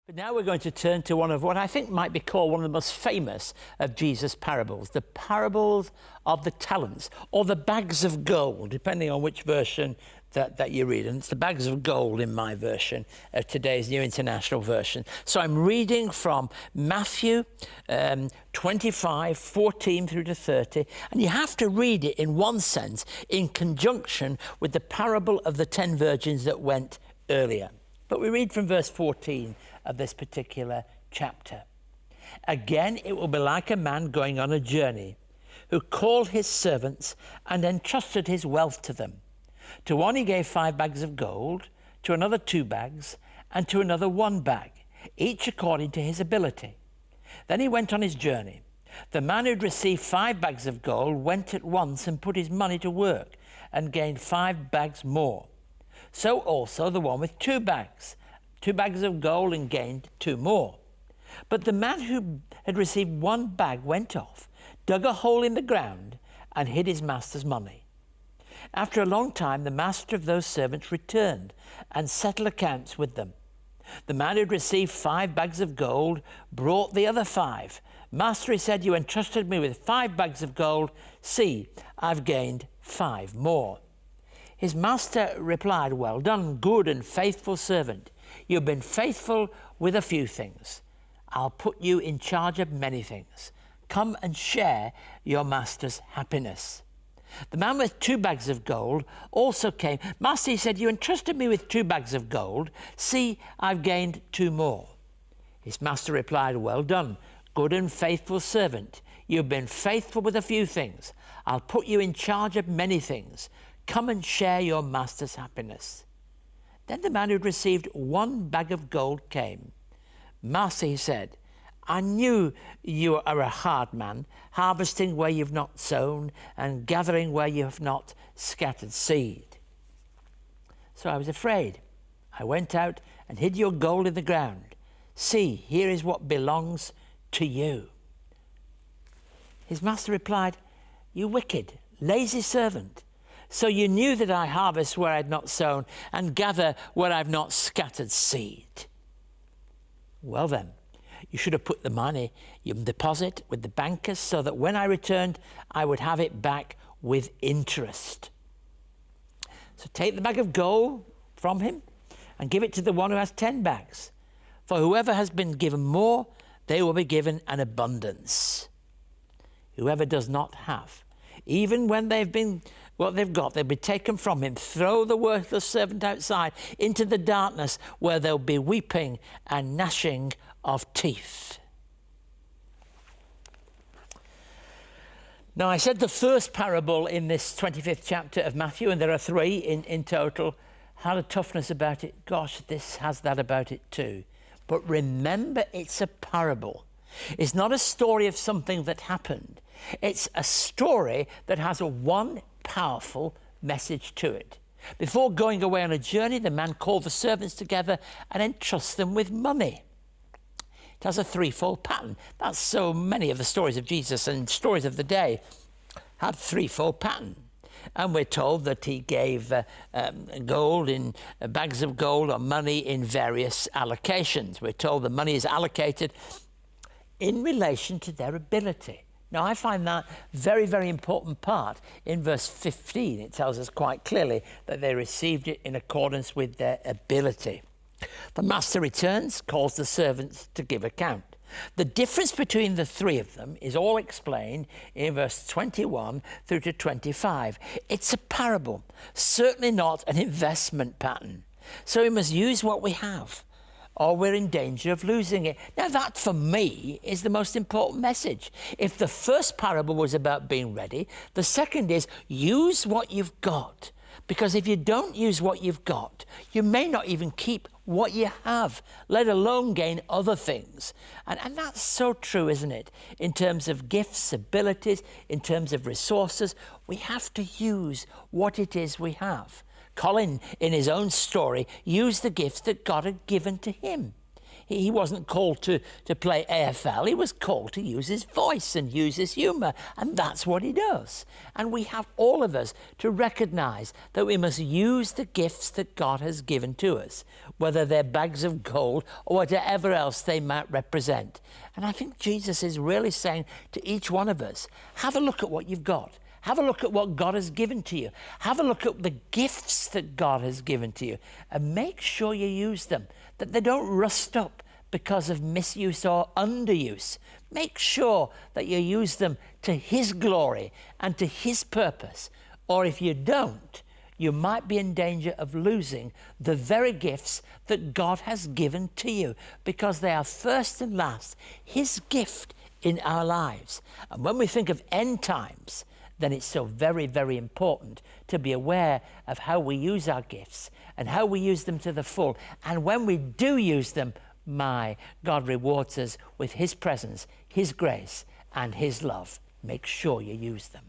But now we're going to turn to one of what I think might be called one of the most famous of Jesus' parables, the parables of the talents, or the bags of gold, depending on which version that you read. And it's the bags of gold in my version of today's New International Version. So I'm reading from Matthew 25, 14 through to 30. And you have to read it in one sense in conjunction with the parable of the 10 virgins that went earlier. But we read from verse 14 of this particular chapter. Again, it will be like a man going on a journey who called his servants and entrusted his wealth to them. To one he gave 5 bags of gold, to another 2 bags, and to another 1 bag, each according to his ability. Then he went on his journey. The man who'd received 5 bags of gold went at once and put his money to work and gained 5 bags more. So also the one with 2 bags of gold, and gained 2 more. But the man who had received 1 bag went off, dug a hole in the ground, and hid his master's money. After a long time, the master of those servants returned and settled accounts with them. The man who had received 5 bags of gold brought the other 5. Master, he said, you entrusted me with 5 bags of gold. See, I've gained 5 more. His master replied, well done, good and faithful servant. You've been faithful with a few things. I'll put you in charge of many things. Come and share your master's happiness. The man with 2 bags of gold also came. Master, he said, you entrusted me with 2 bags of gold. See, I've gained 2 more. His master replied, well done, good and faithful servant. You've been faithful with a few things. I'll put you in charge of many things. Come and share your master's happiness. Then the man who'd received 1 bag of gold came. Master, he said, I knew you are a hard man, harvesting where you've not sown and gathering where you have not scattered seed. So I was afraid. I went out and hid your gold in the ground. See, here is what belongs to you. His master replied, you wicked, lazy servant. So you knew that I harvest where I had not sown and gather where I have not scattered seed. Well then, you should have put the money, your deposit, with the bankers so that when I returned, I would have it back with interest. So take the bag of gold from him and give it to the one who has 10 bags. For whoever has been given more, they will be given an abundance. Whoever does not have, even when they've been what they've got, they'll be taken from him. Throw the worthless servant outside into the darkness where there'll be weeping and gnashing of teeth. Now, I said the first parable in this 25th chapter of Matthew, and there are 3 in total, had a toughness about it. Gosh, this has that about it too. But remember, it's a parable. It's not a story of something that happened. It's a story that has one powerful message to it. Before going away on a journey, the man called the servants together and entrusts them with money. It has a threefold pattern. That's so many of the stories of Jesus and stories of the day had threefold pattern. And we're told that he gave gold in bags of gold or money in various allocations. We're told the money is allocated in relation to their ability. Now, I find that very, very important part in verse 15. It tells us quite clearly that they received it in accordance with their ability. The master returns, calls the servants to give account. The difference between the 3 of them is all explained in verse 21 through to 25. It's a parable, certainly not an investment pattern. So we must use what we have, or we're in danger of losing it. Now, that, for me, is the most important message. If the first parable was about being ready, the second is use what you've got. Because if you don't use what you've got, you may not even keep what you have, let alone gain other things. And that's so true, isn't it? In terms of gifts, abilities, in terms of resources, we have to use what it is we have. Colin, in his own story, used the gifts that God had given to him. He wasn't called to play AFL. He was called to use his voice and use his humour, and that's what he does. And we have, all of us, to recognise that we must use the gifts that God has given to us, whether they're bags of gold or whatever else they might represent. And I think Jesus is really saying to each one of us, have a look at what you've got. Have a look at what God has given to you. Have a look at the gifts that God has given to you, and make sure you use them, that they don't rust up because of misuse or underuse. Make sure that you use them to His glory and to His purpose. Or if you don't, you might be in danger of losing the very gifts that God has given to you, because they are first and last His gift in our lives. And when we think of end times, then it's so very, very important to be aware of how we use our gifts and how we use them to the full. And when we do use them, God rewards us with His presence, His grace, and His love. Make sure you use them.